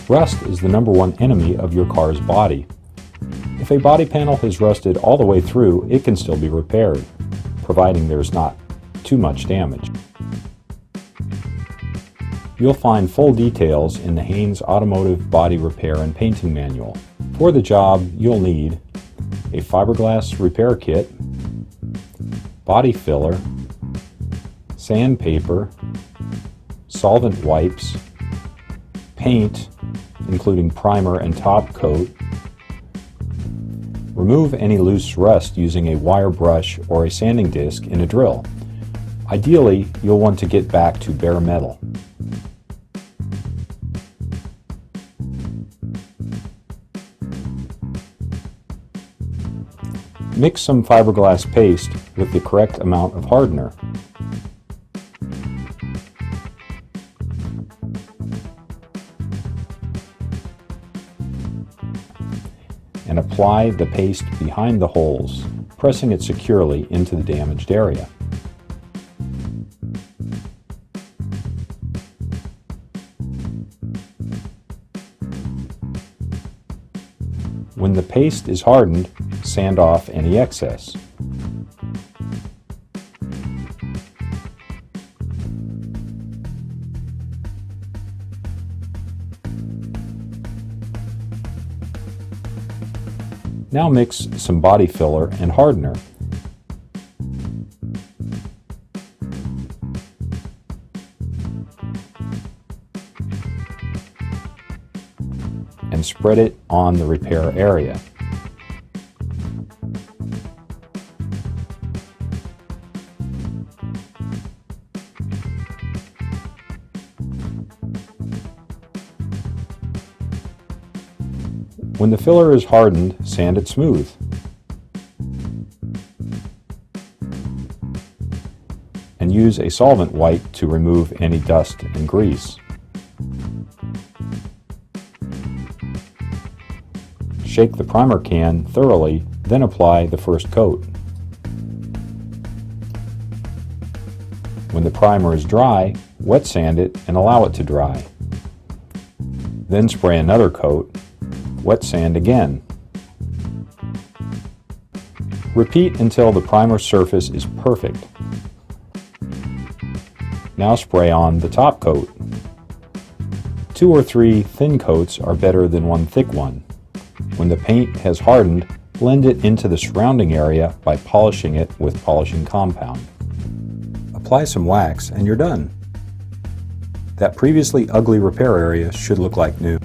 Rust is the #1 enemy of your car's body. If a body panel has rusted all the way through, it can still be repaired, providing there's not too much damage. You'll find full details in the Haynes Automotive Body Repair and Painting Manual. For the job, you'll need a fiberglass repair kit, body filler, sandpaper, solvent wipes, paint, including primer and top coat. Remove any loose rust using a wire brush or a sanding disc in a drill. Ideally, you'll want to get back to bare metal. Mix some fiberglass paste with the correct amount of hardener. And apply the paste behind the holes, pressing it securely into the damaged area. When the paste is hardened, sand off any excess. Now mix some body filler and hardener. And spread it on the repair area. When the filler is hardened, sand it smooth. And use a solvent wipe to remove any dust and grease. Shake the primer can thoroughly, then apply the first coat. When the primer is dry, wet sand it and allow it to dry. Then spray another coat. Wet sand again. Repeat until the primer surface is perfect. Now spray on the top coat. 2 or 3 thin coats are better than 1 thick one. When the paint has hardened, blend it into the surrounding area by polishing it with polishing compound. Apply some wax and you're done. That previously ugly repair area should look like new.